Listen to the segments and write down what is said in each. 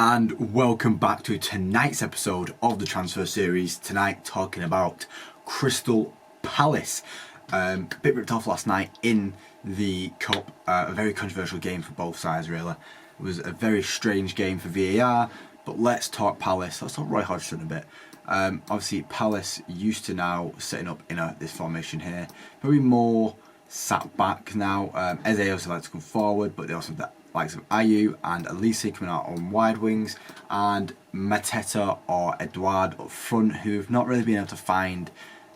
And welcome back to tonight's episode of the transfer series. Tonight talking about Crystal Palace. A bit ripped off last night in the Cup. A very controversial game for both sides really. It was a very strange game for VAR, but let's talk Palace. Let's talk Roy Hodgson a bit. Obviously Palace used to now setting up in this formation here. Probably more sat back now. Eze also likes to come forward, but they also have the likes of Ayew and Elise coming out on wide wings, and Mateta or Edouard up front, who've not really been able to find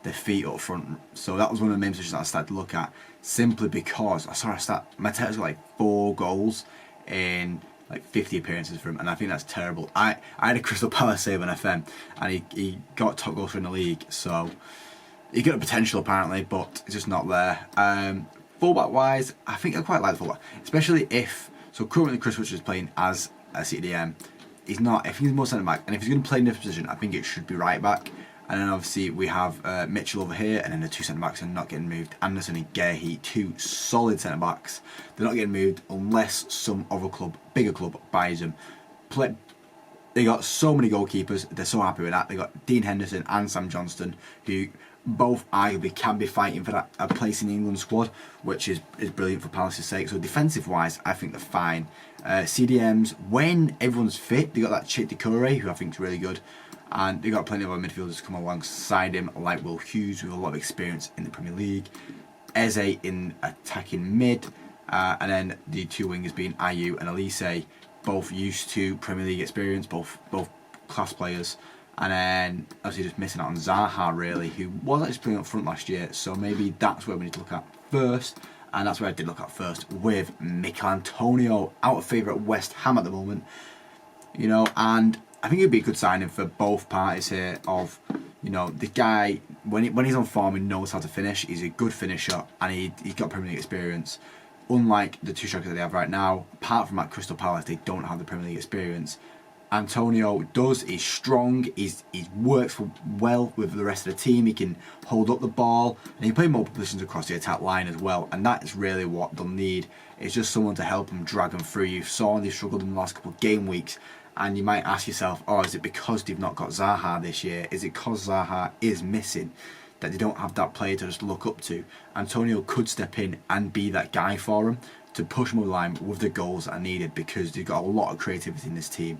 their feet up front. So that was one of the main positions that I started to look at, simply because I saw a stat, Mateta's got like 4 goals in like 50 appearances for him, and I think that's terrible. I had a Crystal Palace save on FM, and he got top goal scorer in the league, so he got a potential apparently, but it's just not there. Fullback wise, I think I quite like the fullback, especially if, so currently Chris Richards is playing as a CDM. He's not, if he's more centre back, and if he's going to play in this position, I think it should be right back. And then obviously we have Mitchell over here, and then the 2 centre backs are not getting moved. Anderson and Gehi, 2 solid centre backs. They're not getting moved unless some other club, bigger club, buys them. They got so many goalkeepers, they're so happy with that. They got Dean Henderson and Sam Johnston, who both arguably can be fighting for that a place in the England squad, which is brilliant for Palace's sake. So defensive wise, I think they're fine. CDMs, when everyone's fit, they got that Chit Decore, who I think is really good, and they got plenty of other midfielders to come alongside him, like Will Hughes with a lot of experience in the Premier League, Eze in attacking mid, and then the 2 wingers being Ayew and Elise, both used to Premier League experience, both class players. And then obviously just missing out on Zaha really, who was actually playing up front last year, so maybe that's where we need to look at first, and that's where I did look at first, with Mikel Antonio out of favour at West Ham at the moment, you know, and I think it'd be a good signing for both parties here. Of, you know, the guy when he's on form, he knows how to finish. He's a good finisher, and he's got Premier League experience. Unlike the 2 strikers that they have right now, apart from at Crystal Palace, they don't have the Premier League experience. Antonio does, he's strong, he works well with the rest of the team, he can hold up the ball, and he can play multiple positions across the attack line as well, and that is really what they'll need. It's just someone to help them, drag them through. You saw they've struggled in the last couple of game weeks, and you might ask yourself, oh, is it because they've not got Zaha this year? Is it because Zaha is missing that they don't have that player to just look up to? Antonio could step in and be that guy for them, to push them over the line with the goals that are needed, because they've got a lot of creativity in this team.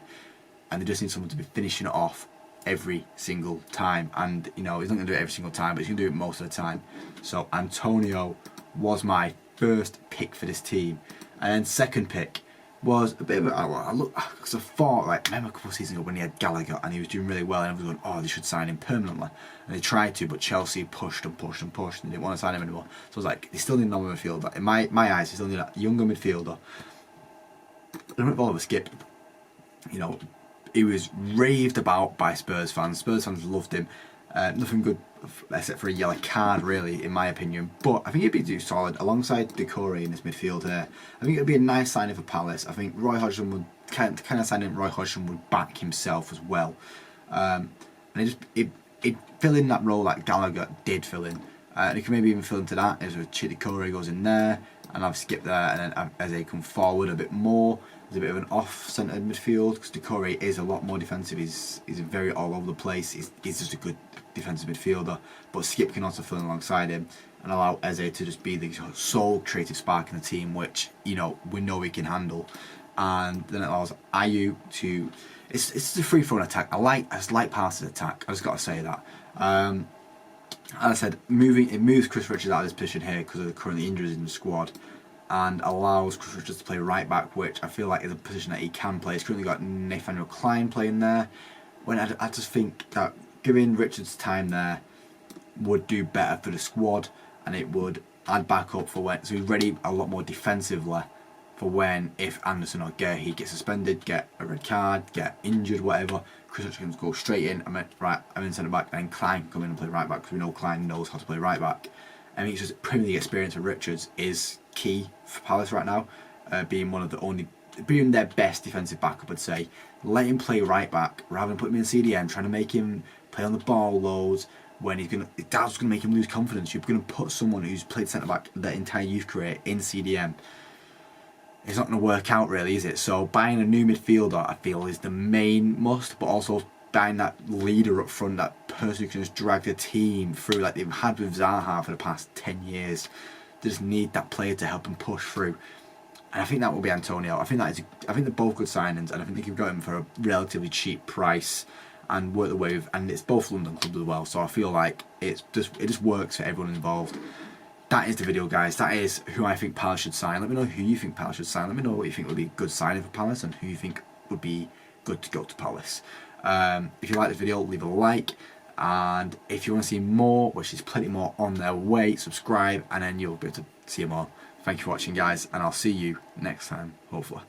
And they just need someone to be finishing it off every single time. And, you know, he's not going to do it every single time, but he's going to do it most of the time. So Antonio was my first pick for this team. And then second pick was a bit of because I thought, like, remember a couple of seasons ago when he had Gallagher and he was doing really well, and everyone was going, oh, they should sign him permanently. And they tried to, but Chelsea pushed and pushed and pushed, and they didn't want to sign him anymore. So I was like, they still need another midfielder. In my eyes, they still need a younger midfielder. They went for Skip. You know, he was raved about by Spurs fans. Spurs fans loved him. Nothing good except for a yellow card, really, in my opinion. But I think he'd be too solid alongside Decore in this midfield here. I think it'd be a nice signing for Palace. I think Roy Hodgson would kind of signing Roy Hodgson would back himself as well, and it fill in that role that Gallagher did fill in. And he can maybe even fill into that as a Chit Decore goes in there, and I've skipped there, and then as they come forward a bit more. There's a bit of an off-centred midfield, because Decore is a lot more defensive. He's very all over the place. He's just a good defensive midfielder. But Skip can also fill in alongside him and allow Eze to just be the sole creative spark in the team, which, you know, we know he can handle. And then it allows Ayew to. It's a free-flowing attack. I like Palace's attack. I just got to say that. As I said, it moves Chris Richards out of this position here because of the current injuries in the squad, and allows Chris Richards to play right back, which I feel like is a position that he can play. He's currently got Nathaniel Klein playing there. When I just think that giving Richards time there would do better for the squad, and it would add back up for when, so he's ready a lot more defensively for when, if Anderson or Gehi get suspended, get a red card, get injured, whatever, Chris Richards can go straight in. I'm in centre back, and Klein can come in and play right back, because we know Klein knows how to play right back. I think it's just Premier League experience for Richards is key for Palace right now, being their best defensive backup, I'd say. Let him play right back rather than putting him in CDM, trying to make him play on the ball loads when that's going to make him lose confidence. You're going to put someone who's played centre back their entire youth career in CDM. it's not going to work out really, is it? So buying a new midfielder, I feel, is the main must, but also buying that leader up front, that person who can just drag the team through like they've had with Zaha for the past 10 years. They just need that player to help them push through. And I think that will be Antonio. I think they're both good signings, and I think they can go him for a relatively cheap price and work the way with, and it's both London clubs as well. So I feel like it just works for everyone involved. That is the video, guys. That is who I think Palace should sign. Let me know who you think Palace should sign. Let me know what you think would be a good signing for Palace and who you think would be good to go to Palace. If you like this video, leave a like. And if you want to see more, which is plenty more on their way, subscribe and then you'll be able to see more. Thank you for watching, guys, and I'll see you next time, hopefully.